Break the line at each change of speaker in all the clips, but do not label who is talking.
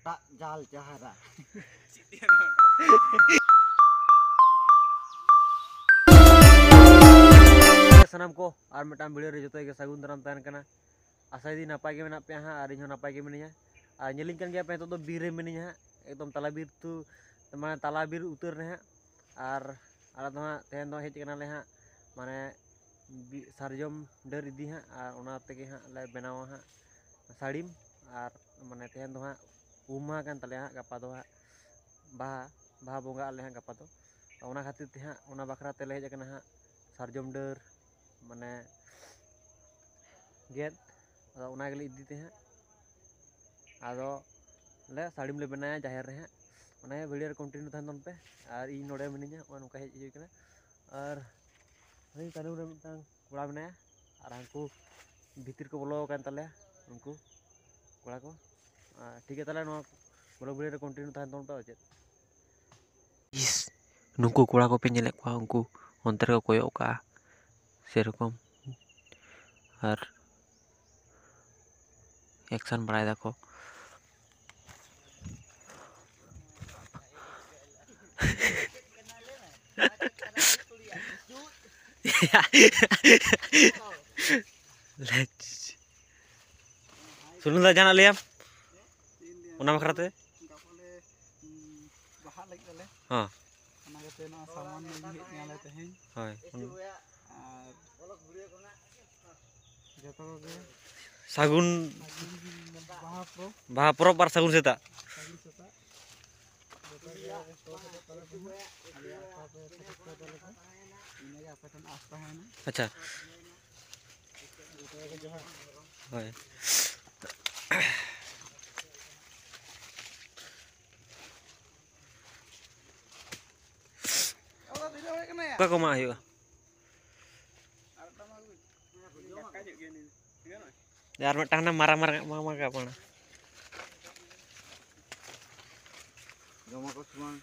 kotak jal jahara.
Sanam ko ar metam video re joto ge sagun daram tahan kana asa di napai ge menap pe ha ar inho napai ge meninya ar nyeling kan ge pe to bir re meninya ha ekdom tala bir tu mane tala bir utar ne ha ar ala to ha tehen do hej kana le ha mane sarjom der idi ha ar ona tege ha le benawa ha sadim ar mane tehen do ha uma kan tale ha gapa do ha baha bonga ale ha gapa do ona khatir te ha ona bakra tele hej kana ha sarjom der mane get ado ona gele idite ha ado le sadim le benaya jaher re ha ona video continue than don pe ar I node meninya on ka hej kana ar hei tanu re mitang kura benaya ar hanku bhitir ko bolo kan tale unku kura ko ठीक है tale no blog video continue than don pe ojet is nungku kura ko pe nyelek kwa unku onter ko koyok ka serokom R action বাড়ায় দেখো শুনুন দা জানা Liam ওনা বাখরাতে
Baha lagi ale.
হ্যাঁ
Ona kate na saman ni hit nyale tehen.
হয়
Ar joto ge
সাগুন
baha pro
বাহা পরব আর সাগুন সেতা
sagun seta. Joto ge sto ke tole tehen. Ali apa pe tetek ko tole tehen. Ini ge apa tan asta hai na.
আচ্ছা
Joto ge joha.
হয়
Ola video hai kana ya.
ᱚᱠᱟ ᱠᱚ ᱢᱟᱜ ᱦᱩᱭᱩᱜᱼᱟ
Ar tama gu. Ka je ge ni. Ngeno.
ᱟᱨ ᱢᱤᱫᱴᱟᱝ ᱦᱟᱱᱟ ᱢᱟᱨᱟᱝ ᱢᱟᱨᱟᱝ ᱢᱟᱜ ᱢᱟᱜᱟ ᱯᱟᱲᱟ
Joma ko subang.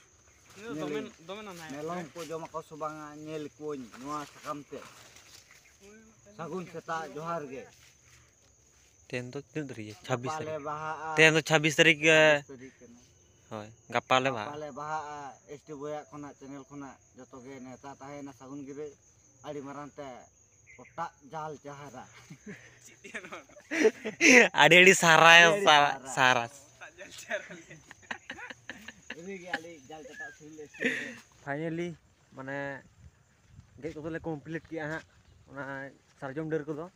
Domen na hai. Melong ko joma ko subang nyel kuñ noa sakam te. Sagun seta johar ge.
তেন তো তিন তারিখ 26
Pale
তারিখ
baha
তেন তো 26 তারিখ
tadi kena.
হয় গাপালে ভা
Pale baha SD boya khona channel khona joto ge neta tahena sagun gire adi marante kotak jal jahara.
আড়ি আড়ি সারায় সারাস
Ini ge ali jal cetak sile.
Finally মানে গেট কতলে কমপ্লিট কিয়া হা ওনা সারজম ডের কো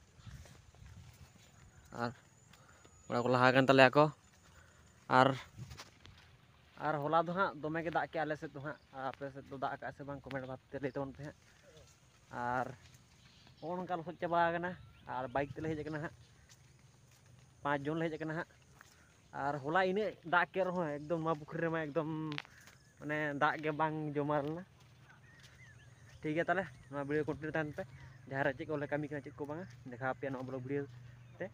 আর ওরা ko laha kan tale ako আর होला do ha dome ge dak ke ale se do ha ape se do dak ka se bang comment bhat te le ton pe আর on kal hot chaba kana আর bike tele hej kana ha 5 জন le hej kana ha আর होला ine dak ke ro ekdom ma pukhri ma ekdom mane dak ge bang jomar na ठीक है ताले नवा video continue तान पे जहां रे चेक को कमी kana चेक को bang देखा पे नवा ब्लॉग वीडियो ते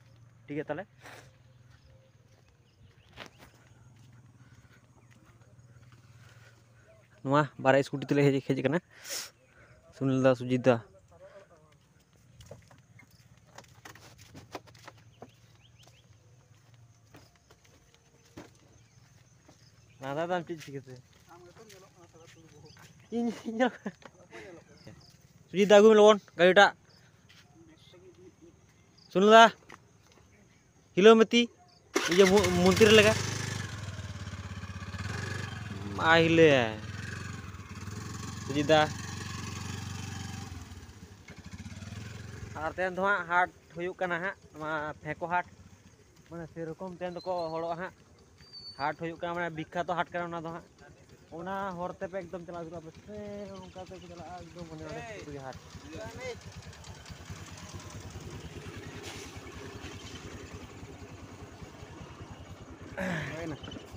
ठीक है ताले नवा बारा स्कूटी तले हेज kana सुनील दा सुजीत दा ना दादा हम चीज सीखे सुजीत दा गु लोन गाड़ीटा सुनील दा हिलोमती ये मंदिर लगा आहिले सुजीत दा আর তেন তো হাট হইুক কানা হা মা ফেকো হাট মানে সেরকম তেন তো হড়ো হা হাট হইুক কানা মানে বিখ্যাত হাট কানা না তো হা ওনা হরতে পে একদম চলা চলা पे उनका पे चला एकदम মানে অনেক হাট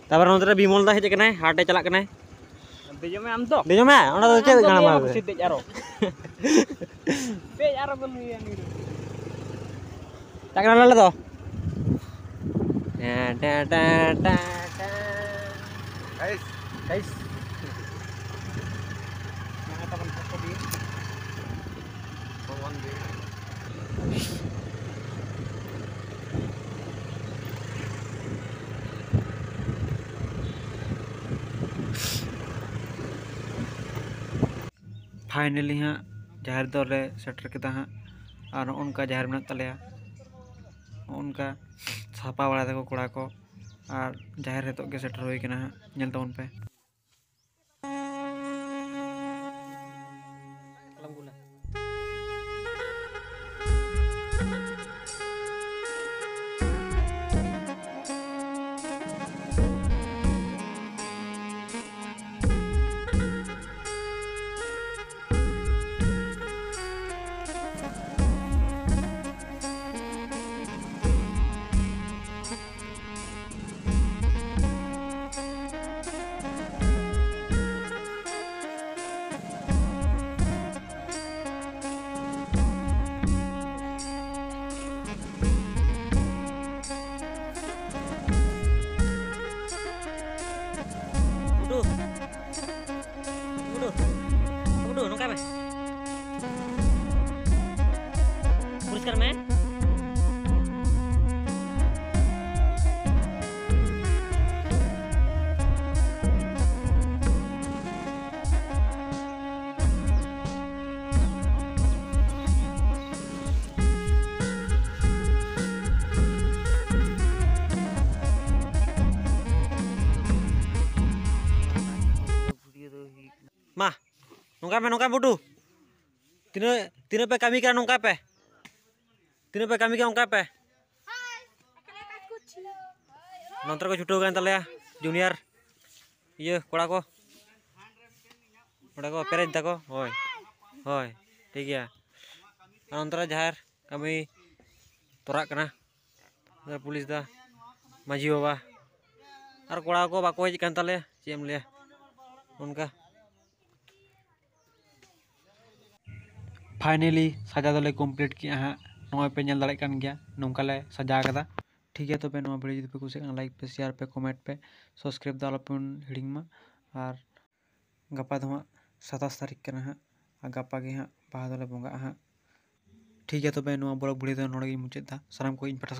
তারপর নতরে বিমল দা হেজ কানাই হাটে চালাক কানাই
Dejome am to.
দেজমে ওনা তো চেক গানা মারবে
Sidej aro. Dej aro belu yang itu.
tak kenal lah to da da da da
Guys,
guys
mana teman foto di? Bawang di.
Finally हाँ जहर दौरे सेटर के और नौका जहर में तलेया उनका सापा बड़ा देखो कड़ा को और जहर हेतु के सेटर हुई हाँ नेल तबन पे पुरस्कार में मा नौका बुडू तीन पे कमी क्या नौका पे तीन पे कमी क्या नौका पे नंतर को छुट्टी गए तले जूनियर ये कड़ा को पेरेज तको होय होय ठीक है नंतर जहर कमी तोरा कना पुलिस दा माझी बाबा और कड़ा को बाको हज कान तले चेम लिया उनका फाइनली सजा दले कमप्लीट किया हाँ नॉय पे नल दाड़े कान गया नौका ले सजा कदा ठीक है। तो पे नो वीडियो जुदी पे कुछ लाइक पे शेयर पे कमेंट पे सब्सक्राइब दा आलोपन हिड़िंग और गपा दो 27 तारीख के हाँ और गपा के हाँ बाहा दले बंगा हाँ ठीक है। तो पे नो ब्लॉग वीडियो नोड़े मुचाद दा साराम को इन पाठा